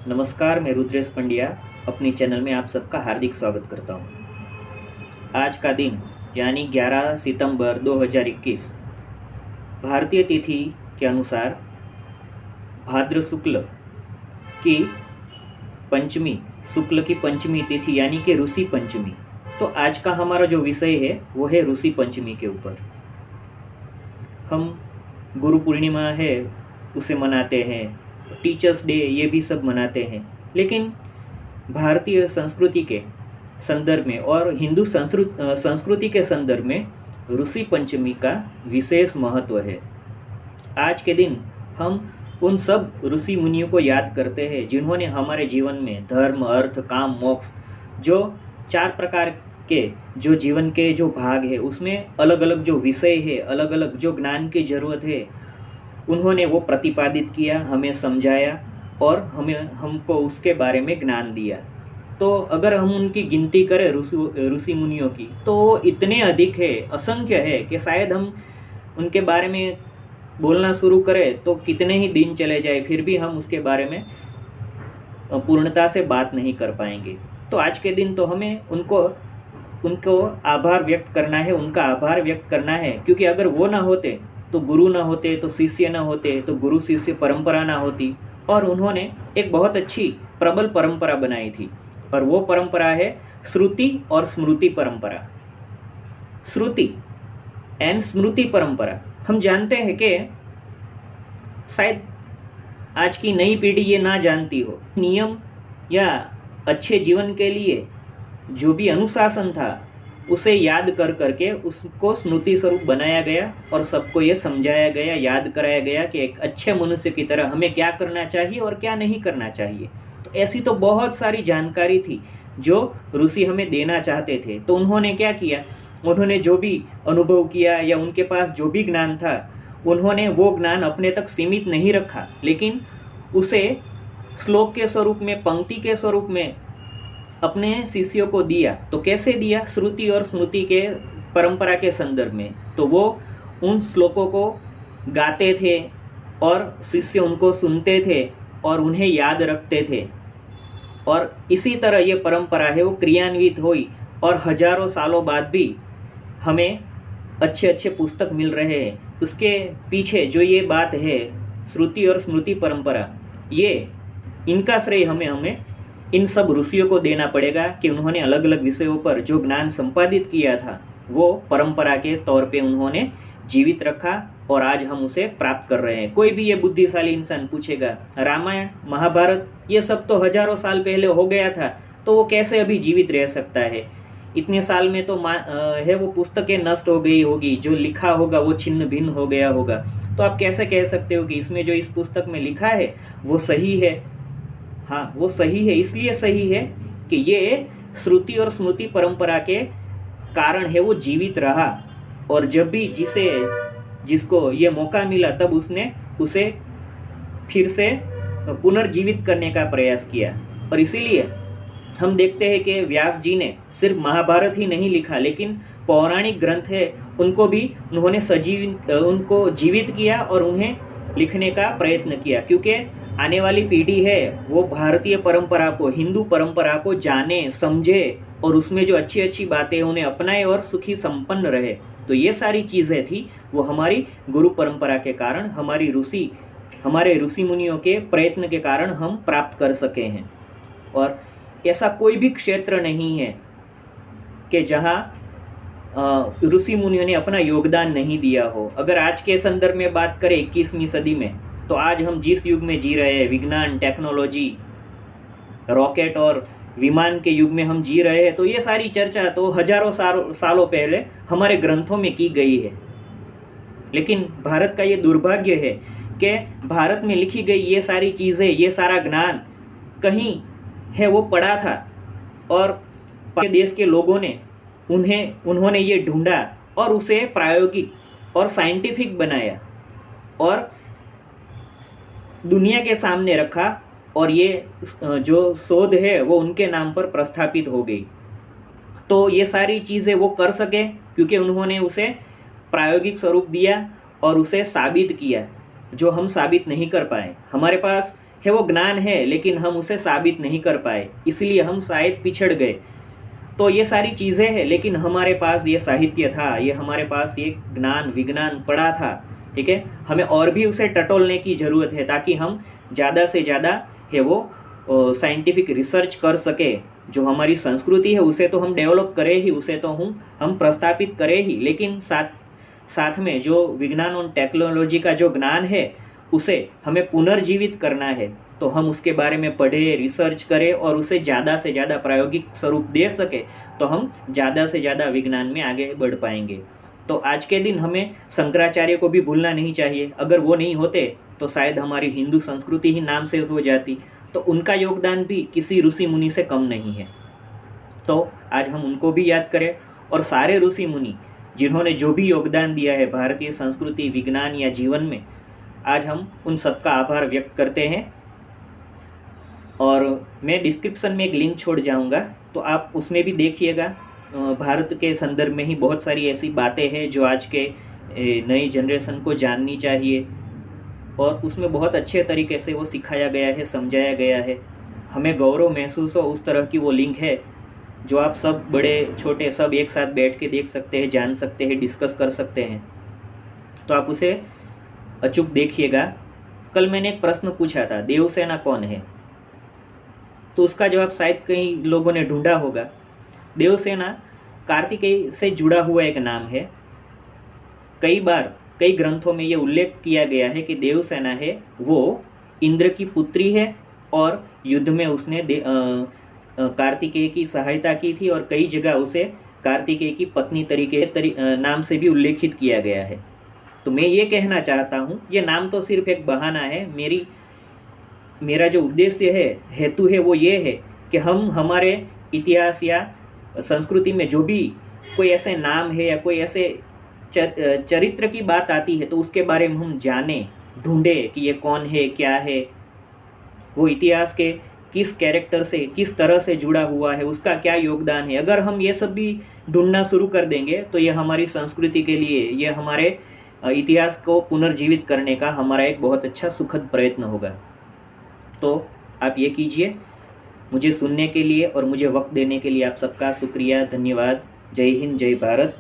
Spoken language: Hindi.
नमस्कार, मैं रुद्रेश पंड्या अपनी चैनल में आप सबका हार्दिक स्वागत करता हूँ। आज का दिन यानी 11 सितंबर 2021 भारतीय तिथि के अनुसार भाद्र शुक्ल की पंचमी शुक्ल की पंचमी तिथि यानी कि ऋषि पंचमी। तो आज का हमारा जो विषय है वो है ऋषि पंचमी के ऊपर। हम गुरु पूर्णिमा है उसे मनाते हैं, टीचर्स डे ये भी सब मनाते हैं, लेकिन भारतीय संस्कृति के संदर्भ में और हिंदू संस्कृति के संदर्भ में ऋषि पंचमी का विशेष महत्व है। आज के दिन हम उन सब ऋषि मुनियों को याद करते हैं जिन्होंने हमारे जीवन में धर्म, अर्थ, काम, मोक्ष जो 4 प्रकार के जो जीवन के जो भाग है उसमें अलग अलग जो विषय है, अलग अलग जो ज्ञान की ज़रूरत है, उन्होंने वो प्रतिपादित किया, हमें समझाया और हमको उसके बारे में ज्ञान दिया। तो अगर हम उनकी गिनती करें ऋषि मुनियों की तो इतने अधिक है, असंख्य है कि शायद हम उनके बारे में बोलना शुरू करें तो कितने ही दिन चले जाए, फिर भी हम उसके बारे में पूर्णता से बात नहीं कर पाएंगे। तो आज के दिन तो हमें उनको आभार व्यक्त करना है, उनका आभार व्यक्त करना है, क्योंकि अगर वो ना होते तो गुरु ना होते, तो शिष्य ना होते, तो गुरु शिष्य परंपरा ना होती। और उन्होंने एक बहुत अच्छी प्रबल परंपरा बनाई थी और वो परंपरा है श्रुति और स्मृति परंपरा। श्रुति एंड स्मृति परंपरा। हम जानते हैं कि शायद आज की नई पीढ़ी ये ना जानती हो, नियम या अच्छे जीवन के लिए जो भी अनुशासन था उसे याद कर करके उसको स्मृति स्वरूप बनाया गया और सबको ये समझाया गया, याद कराया गया कि एक अच्छे मनुष्य की तरह हमें क्या करना चाहिए और क्या नहीं करना चाहिए। तो ऐसी तो बहुत सारी जानकारी थी जो ऋषि हमें देना चाहते थे। तो उन्होंने क्या किया, उन्होंने जो भी अनुभव किया या उनके पास जो भी ज्ञान था उन्होंने वो ज्ञान अपने तक सीमित नहीं रखा, लेकिन उसे श्लोक के स्वरूप में, पंक्ति के स्वरूप में अपने शिष्यों को दिया। तो कैसे दिया? श्रुति और स्मृति के परंपरा के संदर्भ में। तो वो उन श्लोकों को गाते थे और शिष्य उनको सुनते थे और उन्हें याद रखते थे, और इसी तरह ये परंपरा है वो क्रियान्वित हुई और हजारों सालों बाद भी हमें अच्छे अच्छे पुस्तक मिल रहे हैं। उसके पीछे जो ये बात है श्रुति और स्मृति परंपरा, ये इनका श्रेय हमें इन सब ऋषियों को देना पड़ेगा कि उन्होंने अलग अलग विषयों पर जो ज्ञान संपादित किया था वो परंपरा के तौर पे उन्होंने जीवित रखा और आज हम उसे प्राप्त कर रहे हैं। कोई भी ये बुद्धिशाली इंसान पूछेगा रामायण, महाभारत ये सब तो हजारों साल पहले हो गया था, तो वो कैसे अभी जीवित रह सकता है? इतने साल में तो है वो पुस्तकें नष्ट हो गई होगी, जो लिखा होगा वो छिन्न भिन्न हो गया होगा। तो आप कैसे कह सकते हो कि इसमें जो इस पुस्तक में लिखा है वो सही है? हाँ, वो सही है, इसलिए सही है कि ये श्रुति और स्मृति परंपरा के कारण है वो जीवित रहा, और जब भी जिसको ये मौका मिला तब उसने उसे फिर से पुनर्जीवित करने का प्रयास किया। और इसीलिए हम देखते हैं कि व्यास जी ने सिर्फ महाभारत ही नहीं लिखा, लेकिन पौराणिक ग्रंथ है उनको भी उन्होंने उनको जीवित किया और उन्हें लिखने का प्रयत्न किया, क्योंकि आने वाली पीढ़ी है वो भारतीय परंपरा को, हिंदू परंपरा को जाने, समझे और उसमें जो अच्छी अच्छी बातें उन्हें अपनाए और सुखी संपन्न रहे। तो ये सारी चीज़ें थी वो हमारी गुरु परंपरा के कारण, हमारे ऋषि मुनियों के प्रयत्न के कारण हम प्राप्त कर सके हैं। और ऐसा कोई भी क्षेत्र नहीं है कि जहाँ ऋषि मुनियों ने अपना योगदान नहीं दिया हो। अगर आज के संदर्भ में बात करें 21वीं सदी में, तो आज हम जिस युग में जी रहे हैं, विज्ञान, टेक्नोलॉजी, रॉकेट और विमान के युग में हम जी रहे हैं, तो ये सारी चर्चा तो हजारों सालों पहले हमारे ग्रंथों में की गई है। लेकिन भारत का ये दुर्भाग्य है कि भारत में लिखी गई ये सारी चीज़ें, ये सारा ज्ञान कहीं है वो पढ़ा था और देश के लोगों ने उन्होंने ये ढूंढा और उसे प्रायोगिक और साइंटिफिक बनाया और दुनिया के सामने रखा, और ये जो शोध है वो उनके नाम पर प्रस्थापित हो गई। तो ये सारी चीज़ें वो कर सके क्योंकि उन्होंने उसे प्रायोगिक स्वरूप दिया और उसे साबित किया, जो हम साबित नहीं कर पाए। हमारे पास है वो ज्ञान है, लेकिन हम उसे साबित नहीं कर पाए, इसलिए हम शायद पिछड़ गए। तो ये सारी चीज़ें हैं, लेकिन हमारे पास ये साहित्य था, ये हमारे पास ये ज्ञान विज्ञान पड़ा था, ठीक है। हमें और भी उसे टटोलने की ज़रूरत है, ताकि हम ज़्यादा से ज़्यादा है वो साइंटिफिक रिसर्च कर सके। जो हमारी संस्कृति है उसे तो हम डेवलप करें ही, उसे तो हम प्रस्थापित करें ही, लेकिन साथ में जो विज्ञान और टेक्नोलॉजी का जो ज्ञान है उसे हमें पुनर्जीवित करना है। तो हम उसके बारे में पढ़ें, रिसर्च करें और उसे ज़्यादा से ज़्यादा प्रायोगिक स्वरूप दे सके, तो हम ज़्यादा से ज़्यादा विज्ञान में आगे बढ़ पाएंगे। तो आज के दिन हमें शंकराचार्य को भी भूलना नहीं चाहिए। अगर वो नहीं होते तो शायद हमारी हिंदू संस्कृति ही नाम से हो जाती। तो उनका योगदान भी किसी ऋषि मुनि से कम नहीं है। तो आज हम उनको भी याद करें, और सारे ऋषि मुनि जिन्होंने जो भी योगदान दिया है भारतीय संस्कृति, विज्ञान या जीवन में, आज हम उन सबका आभार व्यक्त करते हैं। और मैं डिस्क्रिप्शन में एक लिंक छोड़ जाऊंगा, तो आप उसमें भी देखिएगा। भारत के संदर्भ में ही बहुत सारी ऐसी बातें हैं जो आज के नई जनरेशन को जाननी चाहिए, और उसमें बहुत अच्छे तरीके से वो सिखाया गया है, समझाया गया है। हमें गौरव महसूस हो उस तरह की वो लिंक है, जो आप सब बड़े छोटे सब एक साथ बैठ के देख सकते हैं, जान सकते हैं, डिस्कस कर सकते हैं। तो आप उसे अचूक देखिएगा। कल मैंने एक प्रश्न पूछा था, देवसेना कौन है? तो उसका जवाब शायद कई लोगों ने ढूंढा होगा। देवसेना कार्तिकेय से जुड़ा हुआ एक नाम है। कई बार कई ग्रंथों में ये उल्लेख किया गया है कि देवसेना है वो इंद्र की पुत्री है, और युद्ध में उसने कार्तिकेय की सहायता की थी, और कई जगह उसे कार्तिकेय की पत्नी नाम से भी उल्लेखित किया गया है। तो मैं ये कहना चाहता हूँ, ये नाम तो सिर्फ एक बहाना है। मेरा जो उद्देश्य है, हेतु है, वो ये है कि हम हमारे इतिहास या संस्कृति में जो भी कोई ऐसे नाम है या कोई ऐसे चरित्र की बात आती है, तो उसके बारे में हम जानें, ढूंढें कि ये कौन है, क्या है, वो इतिहास के किस कैरेक्टर से, किस तरह से जुड़ा हुआ है, उसका क्या योगदान है। अगर हम ये सब भी ढूंढना शुरू कर देंगे, तो ये हमारी संस्कृति के लिए, ये हमारे इतिहास को पुनर्जीवित करने का हमारा एक बहुत अच्छा सुखद प्रयत्न होगा। तो आप ये कीजिए। मुझे सुनने के लिए और मुझे वक्त देने के लिए आप सबका शुक्रिया, धन्यवाद। जय हिंद, जय भारत।